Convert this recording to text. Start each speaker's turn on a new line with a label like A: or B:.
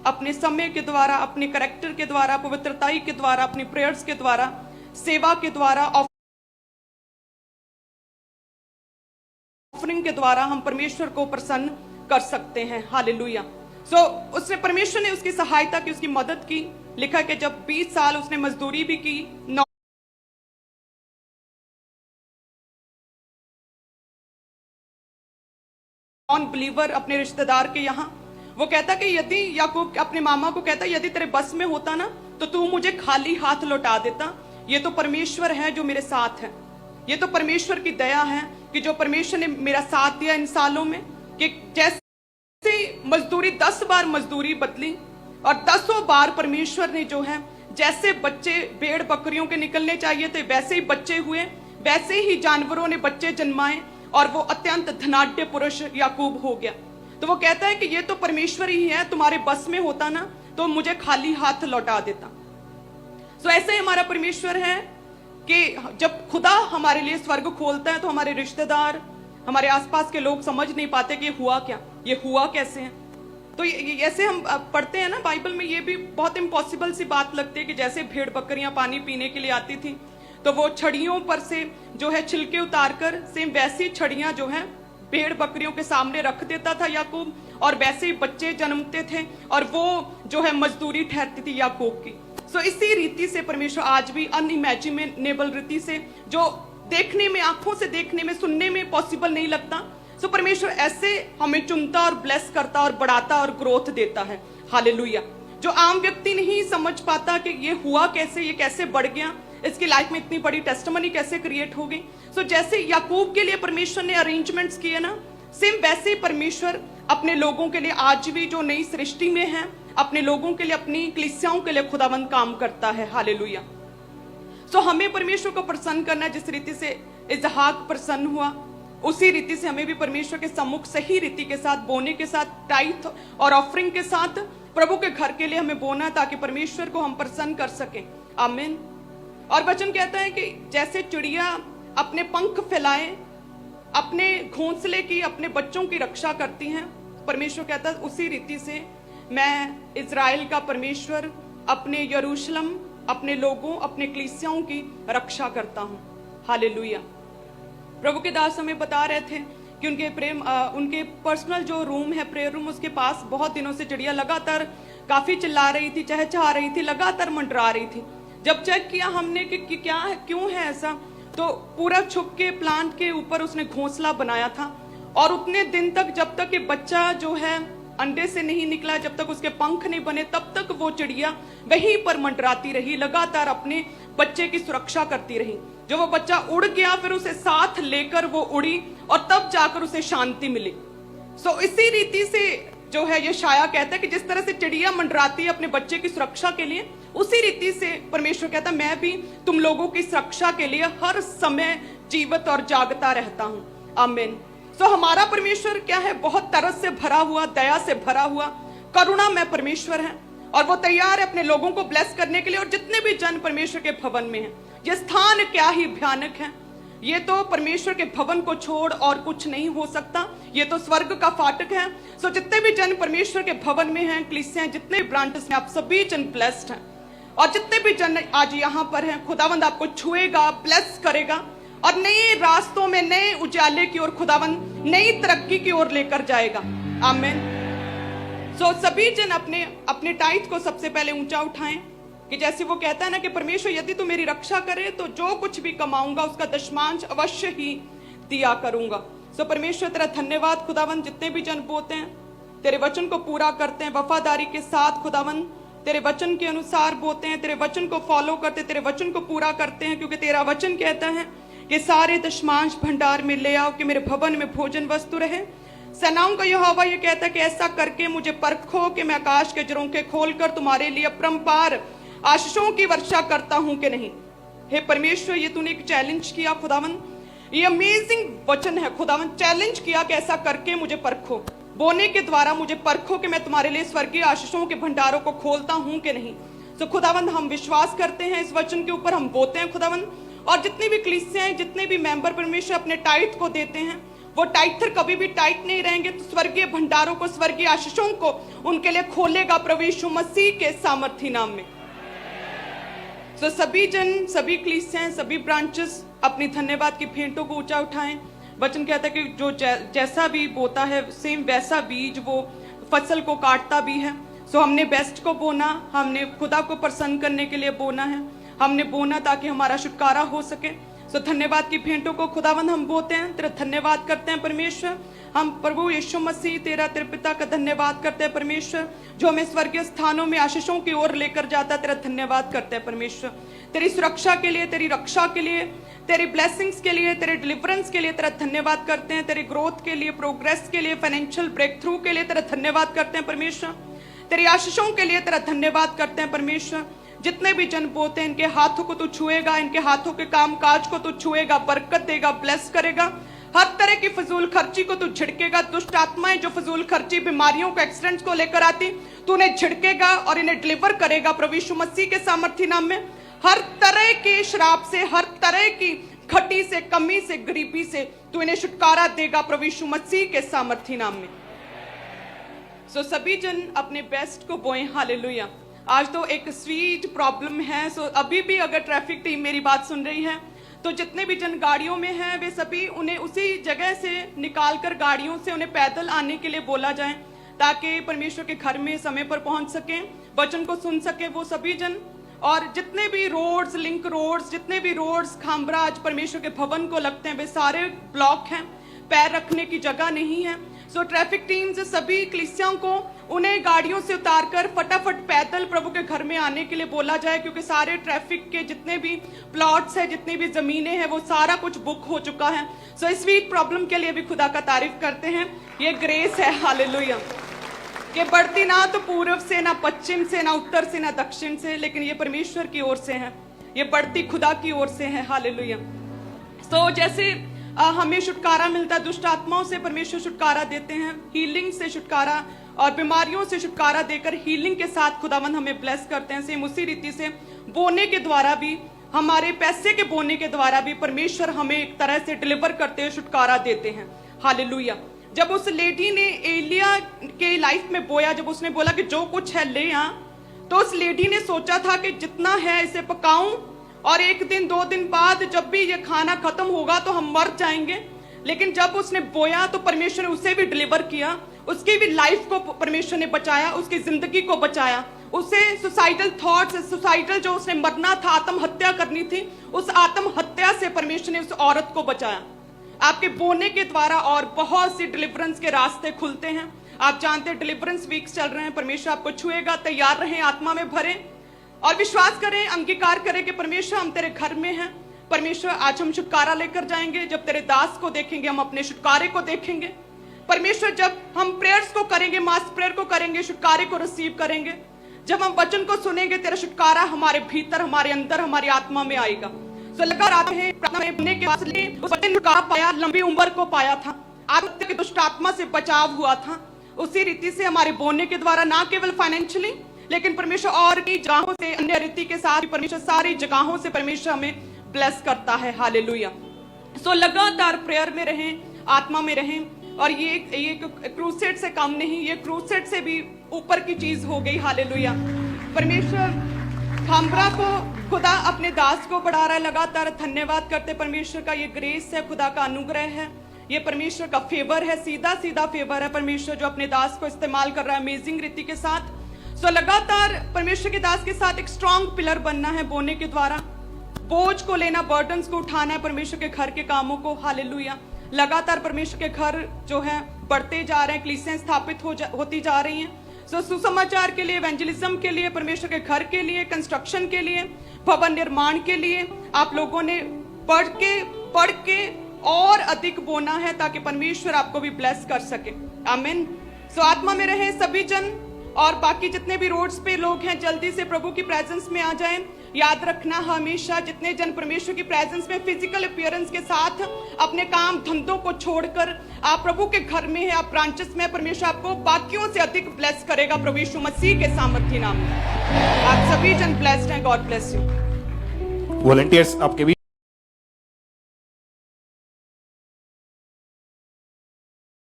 A: अपने समय के द्वारा, अपने कैरेक्टर के द्वारा, पवित्रताई के द्वारा, अपनी प्रेयर्स के द्वारा, सेवा के द्वारा, ऑफरिंग के द्वारा हम परमेश्वर को प्रसन्न कर सकते हैं। हालेलुया। उसने, परमेश्वर ने उसकी सहायता की, उसकी मदद की। लिखा कि जब 20 साल उसने मजदूरी भी की, नॉन बिलीवर अपने रिश्तेदार के यहाँ, वो कहता कि यदि, याकूब अपने मामा को कहता, यदि तेरे बस में होता ना तो तू मुझे खाली हाथ लौटा देता। ये तो परमेश्वर है जो मेरे साथ है, ये तो परमेश्वर की दया है कि जो परमेश्वर ने मेरा साथ दिया इन सालों में, कि जैसे मजदूरी 10 बार मजदूरी बदली और 10 बार परमेश्वर ने जो है, जैसे बच्चे भेड़ बकरियों के निकलने चाहिए थे वैसे ही बच्चे हुए, वैसे ही जानवरों ने बच्चे जन्माए और वो अत्यंत धनाढ्य पुरुष याकूब हो गया। तो वो कहता है कि ये तो परमेश्वर ही है, तुम्हारे बस में होता ना तो मुझे खाली हाथ लौटा देता। तो ऐसे ही हमारा परमेश्वर है कि जब खुदा हमारे लिए स्वर्ग खोलता है तो हमारे रिश्तेदार, हमारे आसपास के लोग समझ नहीं पाते कि ये हुआ क्या, ये हुआ कैसे है। तो ऐसे हम पढ़ते हैं ना बाइबल में, ये भी बहुत इम्पॉसिबल सी बात लगती है कि जैसे भेड़ बकरियां पानी पीने के लिए आती थी तो वो छड़ियों पर से जो है छिलके उतारकर सेम वैसी छड़ियां जो है भेड़ बकरियों के सामने रख देता था याकूब, और वैसे ही बच्चे जन्मते थे और वो जो है मजदूरी ठहरती थी याकूब की। सो इसी रीति से परमेश्वर आज भी अनइमेजिनेबल रीति से, जो देखने में, आंखों से देखने में, सुनने में पॉसिबल नहीं लगता, सो परमेश्वर ऐसे हमें चुनता और ब्लेस करता और बढ़ाता और ग्रोथ देता है। हालेलुया। जो आम व्यक्ति नहीं समझ पाता कि ये हुआ कैसे, ये कैसे बढ़ गया, इसकी लाइफ में इतनी बड़ी टेस्टिमनी कैसे क्रिएट हो गई। सो जैसे याकूब के लिए परमेश्वर ने अरेंजमेंट्स किए ना, सेम वैसे ही परमेश्वर अपने लोगों के लिए आज भी जो नई सृष्टि में है, अपने लोगों के लिए, अपनी कलीसियाओं के लिए खुदावंद काम करता है। हालेलुया। सो हमें परमेश्वर को प्रसन्न करना है। जिस रीति से इसहाक प्रसन्न हुआ उसी रीति से हमें भी परमेश्वर के सम्मुख सही रीति के साथ बोने के साथ, टाइथ और ऑफरिंग के साथ प्रभु के घर के लिए हमें बोना, ताकि परमेश्वर को हम प्रसन्न कर सकें। आमीन। और वचन कहता है कि जैसे चिड़िया अपने पंख फैलाए, अपने घोंसले की, अपने बच्चों की रक्षा करती हैं, परमेश्वर कहता है उसी रीति से मैं इजराइल का परमेश्वर अपने यरूशलेम, अपने लोगों, अपने कलीसियाओं की रक्षा करता हूं। हालेलुया। प्रभु के दास हमें बता रहे थे कि उनके पर्सनल जो रूम है, प्रेयर रूम, उसके पास बहुत दिनों से चिड़िया लगातार काफी चिल्ला रही थी, चहचहा रही थी, लगातार मंडरा रही थी। जब चेक किया हमने कि क्या है, क्यों है ऐसा, तो पूरा छुप के प्लांट के ऊपर उसने घोंसला बनाया था, और उतने दिन तक, जब तक ये बच्चा जो है अंडे से नहीं निकला, जब तक उसके पंख नहीं बने, तब तक वो चिड़िया वहीं पर मंडराती रही, लगातार अपने बच्चे की सुरक्षा करती रही। जब वो बच्चा उड़ गया, फिर उसे साथ लेकर वो उड़ी और तब जाकर उसे शांति मिली। सो इसी रीति से जो है यशायाह कहता है कि जिस तरह से चिड़िया मंडराती है अपने बच्चे की सुरक्षा के लिए, उसी रीति से परमेश्वर कहता है मैं भी तुम लोगों की सुरक्षा के लिए हर समय जीवित और जागता रहता हूं। आमीन। सो हमारा परमेश्वर क्या है, बहुत तरस से भरा हुआ, दया से भरा हुआ, करुणा में परमेश्वर है, और वो तैयार है अपने लोगों को ब्लेस करने के लिए। और जितने भी जन परमेश्वर के भवन में हैं, ये स्थान क्या ही भयानक है, ये तो परमेश्वर के भवन को छोड़ और कुछ नहीं हो सकता, ये तो स्वर्ग का फाटक है। सो जितने भी जन परमेश्वर के भवन में हैं, कलीसियां, जितने भी ब्रांचेस में, आप सभी जन ब्लेस्ड हैं। और जितने भी जन आज यहाँ पर हैं, खुदावंद आपको छुएगा, ब्लेस करेगा और नए रास्तों में, नए उजाले की ओर खुदावंद नई तरक्की की ओर लेकर जाएगा। आमीन। सो सभी जन अपने अपने टाइट को सबसे पहले ऊंचा उठाएं, कि जैसे वो कहता है ना कि परमेश्वर यदि तू मेरी रक्षा करे तो जो कुछ भी कमाऊंगा उसका दशमांश अवश्य ही दिया करूंगा। सो परमेश्वर तेरा धन्यवाद खुदावंद, जितने भी जन बोते हैं, तेरे वचन को पूरा करते हैं वफादारी के साथ खुदावंद, तेरे वचन के अनुसार बोते हैं, तेरे वचन को फॉलो करते, तेरे वचन को पूरा करते हैं, क्योंकि तेरा वचन कहता है कि सारे दशमांश भंडार में ले आओ कि मेरे भवन में भोजन वस्तु रहे। सेनाओं का यहोवा ये कहता है कि ऐसा करके मुझे परखो कि मैं आकाश के झरोखे खोलकर तुम्हारे लिए अपरंपार आशीषों की वर्षा करता हूं कि नहीं। हे परमेश्वर, ये तूने एक चैलेंज किया खुदावन, ये अमेजिंग वचन है खुदावन, चैलेंज किया कि ऐसा करके मुझे परखो, बोने के द्वारा मुझे परखो कि मैं तुम्हारे लिए स्वर्गीय आशीषों के भंडारों को खोलता हूं कि नहीं। तो खुदावंद हम विश्वास करते हैं इस वचन के ऊपर, हम बोते हैं खुदावंद, और जितनी भी कलीसियां, जितने भी मेंबर परमेश्वर अपने टाइट को देते हैं, वो टाइट थे कभी भी टाइट नहीं रहेंगे। तो स्वर्गीय भंडारों को, स्वर्गीय आशीषों को उनके लिए खोलेगा प्रभु यीशु मसीह के सामर्थी नाम में। तो सभी जन, सभी कलीसियां, सभी ब्रांचेस अपनी धन्यवाद की भेंटों को ऊंचा उठाएं। वचन कहता है कि जो जैसा भी बोता है सेम वैसा बीज वो फसल को काटता भी है। सो हमने बेस्ट को बोना, हमने खुदा को प्रसन्न करने के लिए बोना है, हमने बोना ताकि हमारा छुटकारा हो सके। सो धन्यवाद की भेंटों को खुदावंद हम बोते हैं, तेरा धन्यवाद करते हैं परमेश्वर। हम प्रभु यीशु मसीह तेरा, तेरे पिता का धन्यवाद करते हैं परमेश्वर, जो हमें स्वर्गीय स्थानों में आशीषों की ओर लेकर जाता है। तेरा धन्यवाद करते हैं परमेश्वर, तेरी सुरक्षा के लिए, तेरी रक्षा के लिए, तेरी ब्लेसिंग्स के लिए, तेरे डिलीवरेंस के लिए तेरा धन्यवाद करते हैं। तेरी ग्रोथ के लिए, प्रोग्रेस के लिए, फाइनेंशियल ब्रेक थ्रू के लिए तेरा धन्यवाद करते हैं परमेश्वर। तेरी आशीषों के लिए तेरा धन्यवाद करते हैं परमेश्वर। जितने भी जन बोते हैं इनके हाथों को तू छुएगा, इनके हाथों के काम काज को तू छुएगा, बरकत देगा, ब्लेस करेगा। हर तरह की फजूल खर्ची को तू झिड़केगा। दुष्ट आत्माएं जो फजूल खर्ची, बीमारियों को, एक्सीडेंट्स को लेकर आती, तू उन्हें झिड़केगा और इन्हें डिलीवर करेगा प्रभु यीशु मसीह के सामर्थी नाम में। हर तरह के शराब से, हर तरह की घटी से, कमी से, गरीबी से तू इन्हें छुटकारा देगा प्रभु यीशु मसीह के सामर्थी नाम में। सो सभी जन अपने बेस्ट को बोएं। हालेलुया। आज तो एक स्वीट प्रॉब्लम है। सो अभी भी अगर ट्रैफिक टीम मेरी बात सुन रही है तो जितने भी जन गाड़ियों में हैं वे सभी, उन्हें उसी जगह से निकालकर गाड़ियों से उन्हें पैदल आने के लिए बोला जाए, ताकि परमेश्वर के घर में समय पर पहुंच सकें, वचन को सुन सके वो सभी जन। और जितने भी रोड्स, लिंक रोड्स, जितने भी रोड्स खामरा आज परमेश्वर के भवन को लगते हैं, वे सारे ब्लॉक हैं, पैर रखने की जगह नहीं है। सो ट्रैफिक टीम से सभी कलीसियाओं को उन्हें गाड़ियों से उतारकर फटाफट पैदल प्रभु के घर में आने के लिए बोला जाए, क्योंकि सारे ट्रैफिक के जितने भी प्लॉट्स हैं, जितनी भी जमीनें हैं, वो सारा कुछ बुक हो चुका है। सो इस वीक प्रॉब्लम के लिए भी खुदा का तारीफ करते हैं। ये ग्रेस है, हालेलुया, कि बढ़ती ना तो पूर्व से, ना पश्चिम से, ना उत्तर से, ना दक्षिण से, लेकिन ये परमेश्वर की ओर से है, ये बढ़ती खुदा की ओर से है। हालेलुया। सो जैसे हमें छुटकारा मिलता है दुष्ट आत्माओं से, परमेश्वर छुटकारा देते हैं, हीलिंग से छुटकारा और बीमारियों से छुटकारा देकर हीलिंग के साथ खुदावंद हमें ब्लेस करते हैं। सेम उसी रीति से बोने के द्वारा भी, हमारे पैसे के बोने के द्वारा भी परमेश्वर हमें एक तरह से डिलीवर करते हैं, छुटकारा देते हैं। हालेलुया। जब उस लेडी ने एलिया के लाइफ में बोया, जब उसने बोला कि जो कुछ है ले आ, तो उस लेडी ने सोचा था कि जितना है इसे पकाऊं और एक दिन 2 दिन बाद जब भी ये खाना खत्म होगा तो हम मर जाएंगे। लेकिन जब उसने बोया तो परमेश्वर ने उसे भी डिलीवर किया, उसकी भी लाइफ को परमेश्वर ने बचाया, उसकी जिंदगी को बचाया, उसे सुसाइडल थॉट्स, सुसाइडल जो उसने मरना था, आत्महत्या करनी थी, उस आत्महत्या से परमेश्वर ने उस औरत को बचाया। आपके बोने के द्वारा और बहुत सी डिलीवरेंस के रास्ते खुलते हैं। आप जानते हैं डिलीवरेंस वीक्स चल रहे हैं, परमेश्वर आपको छुएगा। तैयार रहें, आत्मा में भरें और विश्वास करें, अंगीकार करें कि परमेश्वर हम तेरे घर में हैं। परमेश्वर आज हम छुटकारा लेकर जाएंगे। जब तेरे दास को देखेंगे हम अपने छुटकारे को देखेंगे। परमेश्वर जब हम प्रेयर्स को करेंगे, मास प्रेयर को करेंगे, छुटकारे को रिसीव करेंगे। जब हम वचन को सुनेंगे, तेरा छुटकारा हमारे भीतर, हमारे अंदर, हमारी आत्मा में आएगा। तो लगातार आते हैं प्रार्थना में बनने के बाद उसने छुटकारा पाया, लंबी उम्र को पाया था, आत्मा के दुष्ट आत्मा से बचाव हुआ था। उसी रीति से हमारे बोने के द्वारा ना केवल फाइनेंशियली, लेकिन परमेश्वर और की जगहों से, अन्य रीति के साथ परमेश्वर सारी जगहों से परमेश्वर हमें ब्लेस करता है। हालेलुया। सो लगातार प्रेयर में रहें, आत्मा में रहें। और ये क्रूसेड से कम नहीं, ये क्रूसेड से भी ऊपर की चीज हो गई। हालेलुया। परमेश्वर खामरा को, खुदा अपने दास को बढ़ा रहा है। लगातार धन्यवाद करते परमेश्वर का। ये ग्रेस है, खुदा का अनुग्रह है, ये परमेश्वर का फेवर है, सीधा सीधा फेवर है परमेश्वर जो अपने दास को इस्तेमाल कर रहा है अमेजिंग रीति के साथ। सो लगातार परमेश्वर के दास के साथ एक स्ट्रॉन्ग पिलर बनना है बोने के द्वारा। बोझ को लेना, बर्डन्स को उठाना है, परमेश्वर के घर के कामों को। हालेलुया। लगातार परमेश्वर के घर जो है बढ़ते जा रहे हैं, कलीसियां स्थापित होती जा रही हैं। सो सुसमाचार के लिए, एवेंजलिज्म के लिए, परमेश्वर के घर के लिए, कंस्ट्रक्शन के लिए, भवन निर्माण के लिए आप लोगों ने पढ़ के और अधिक बोना है, ताकि परमेश्वर आपको भी ब्लेस कर सके। आमीन। सो आत्मा में रहे सभी जन। और बाकी जितने भी रोड्स पे लोग हैं, जल्दी से प्रभु की प्रेजेंस में आ जाएं। याद रखना, हमेशा जितने जन परमेश्वर की प्रेजेंस में फिजिकल अपीयरेंस के साथ अपने काम धंधों को छोड़कर आप प्रभु के घर में है, आप ब्रांचेस में, परमेश्वर आपको बाकियों से अधिक ब्लेस करेगा प्रभु यीशु मसीह के सामर्थ्य नाम में। आप सभी जन ब्लेस्ड हैं। God bless you.
B: वॉलंटियर्स आपके भी